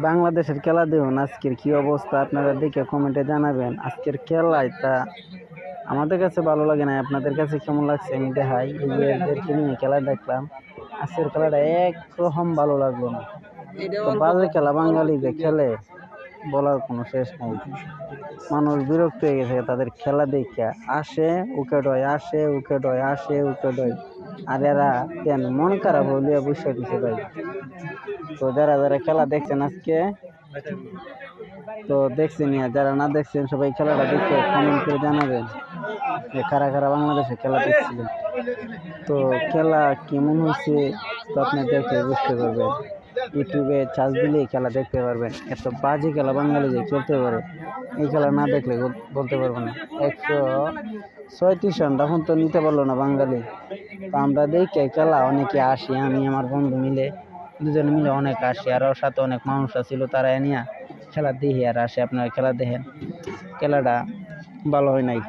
বাংলাদেশের খেলা দেখুন আজকের কি অবস্থা, আপনারা দেখে কমেন্টে জানাবেন। আজকের খেলায় তা আমাদের কাছে ভালো লাগে না, আপনাদের কাছে কেমন লাগছে আমি দেখাই। এই যে এদেরকে নিয়ে খেলা দেখলাম, আজকের খেলাটা একরকম ভালো লাগলো না। তো বাজে খেলা বাঙালি যে খেলে বলার কোনো শেষ নাই। মানুষ বিরক্ত হয়ে গেছে তাদের খেলা দেখে, আসে উইকেট হয়, আসে উইকেট হয়, আসে উইকেট হয়। আর এরা কেন মন খারাপ হইলে বসে দিছে ভাই। তো যারা যারা খেলা দেখছেন আজকে, তো দেখছেন, যারা না দেখছেন সবাই খেলাটা দেখে কমেন্ট করে জানাবেন যে কারা কারা বাংলাদেশে খেলা দেখছিলেন। তো খেলা কেমন হয়েছে তো আপনি দেখে বুঝতে পারবেন। ইউটিউবে চার্জ দিলেই খেলা দেখতে পারবেন। এত বাজে খেলা বাঙালি যে খেলতে পারে, এই খেলা না দেখলে বলতে পারবো না। 136 রান তখন তো নিতে পারলো না বাঙালি। তো আমরা দেখে খেলা অনেকে আসি, আমি আমার বন্ধু মিলে দুজনে মিলে অনেক আসি, আরও সাথে অনেক মানুষ ছিল, তারা নিয়ে খেলা দেখি আর আসে। আপনারা খেলা দেখেন, খেলাটা ভালো হয় নাই।